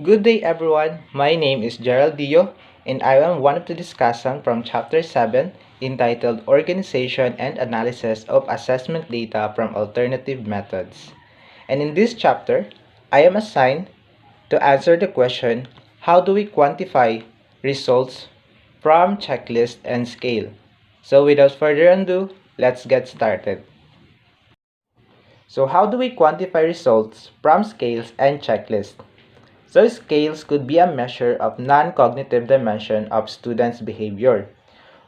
Good day everyone, my name is Gerald Dio and I am one of the discussants from Chapter 7 entitled Organization and Analysis of Assessment Data from Alternative Methods. And in this chapter, I am assigned to answer the question, how do we quantify results from checklist and scale? So without further ado, let's get started. So how do we quantify results from scales and checklists? So scales could be a measure of non-cognitive dimension of students' behavior.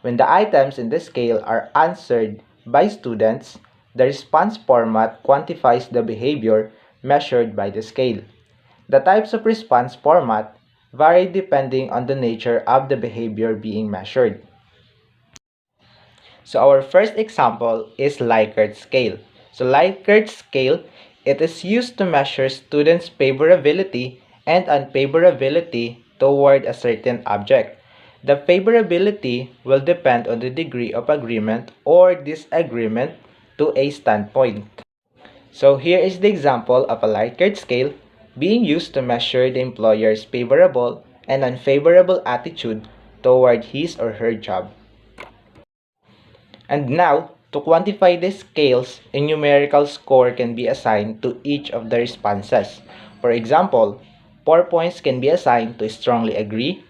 When the items in the scale are answered by students, the response format quantifies the behavior measured by the scale. The types of response format vary depending on the nature of the behavior being measured. So our first example is Likert scale. So Likert scale, it is used to measure students' favorability and unfavorability toward a certain object. The favorability will depend on the degree of agreement or disagreement to a standpoint. So here is the example of a Likert scale being used to measure the employer's favorable and unfavorable attitude toward his or her job. And now, to quantify the scales, a numerical score can be assigned to each of the responses. For example, 4 points can be assigned to strongly agree,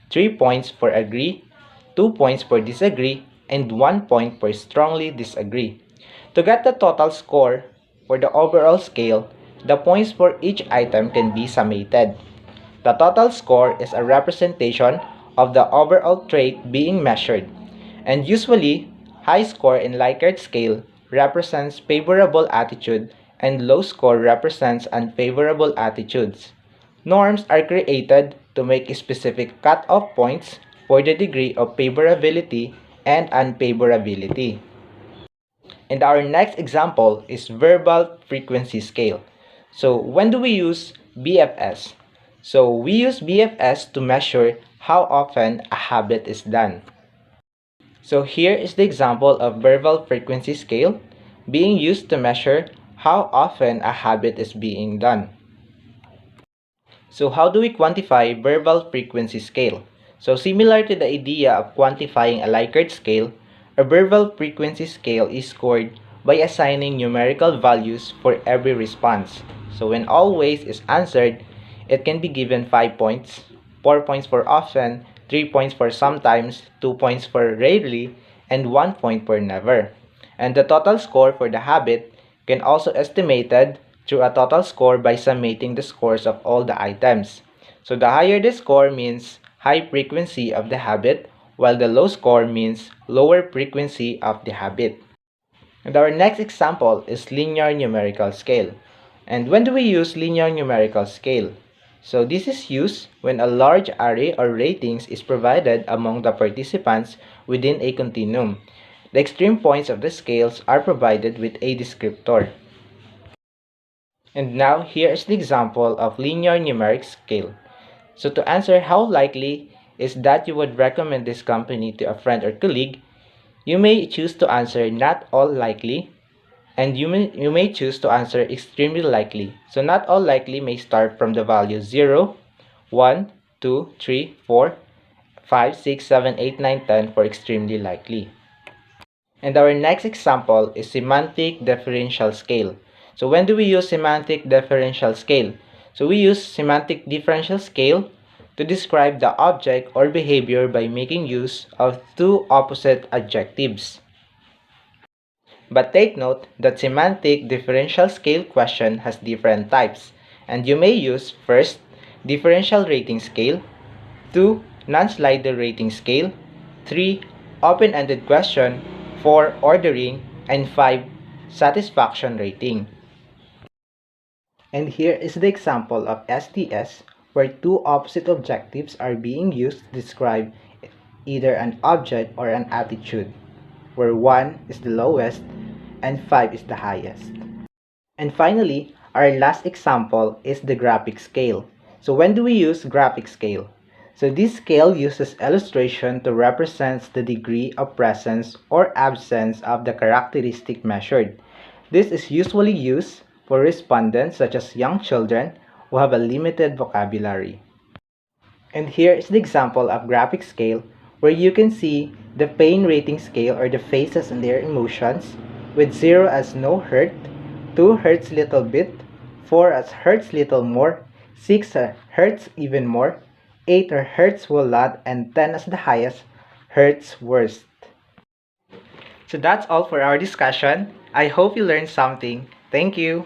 3 points for agree, 2 points for disagree, and 1 point for strongly disagree. To get the total score for the overall scale, the points for each item can be summated. The total score is a representation of the overall trait being measured, and usually, high score in Likert scale represents favorable attitude and low score represents unfavorable attitudes. Norms are created to make specific cutoff points for the degree of favorability and unfavorability. And our next example is verbal frequency scale. So when do we use BFS? So we use BFS to measure how often a habit is done. So here is the example of verbal frequency scale being used to measure how often a habit is being done. So how do we quantify verbal frequency scale? So similar to the idea of quantifying a Likert scale, a verbal frequency scale is scored by assigning numerical values for every response. So when always is answered, it can be given 5 points, 4 points for often, 3 points for sometimes, 2 points for rarely, and 1 point for never. And the total score for the habit can also estimated through a total score by summating the scores of all the items. So the higher the score means high frequency of the habit, while the low score means lower frequency of the habit. And our next example is linear numerical scale. And when do we use linear numerical scale? So this is used when a large array or ratings is provided among the participants within a continuum. The extreme points of the scales are provided with a descriptor. And now here is the example of linear numeric scale. So to answer how likely is that you would recommend this company to a friend or colleague, you may choose to answer not all likely, and you may choose to answer extremely likely. So not all likely may start from the value 0, 1, 2, 3, 4, 5, 6, 7, 8, 9, 10 for extremely likely. And our next example is semantic differential scale. So when do we use semantic differential scale? So we use semantic differential scale to describe the object or behavior by making use of two opposite adjectives. But take note that semantic differential scale question has different types, and you may use first, differential rating scale, 2, non-slider rating scale, 3, open-ended question, 4, ordering, and 5, satisfaction rating. And here is the example of STS where two opposite objectives are being used to describe either an object or an attitude, where 1 is the lowest and 5 is the highest. And finally, our last example is the graphic scale. So when do we use graphic scale? So this scale uses illustration to represent the degree of presence or absence of the characteristic measured. This is usually used for respondents such as young children who have a limited vocabulary. And here is the example of graphic scale where you can see the pain rating scale or the phases and their emotions with 0 as no hurt, 2 hurts little bit, 4 as hurts little more, 6 hurts even more, 8 hurts whole lot, and 10 as the highest hurts worst. So that's all for our discussion. I hope you learned something. Thank you.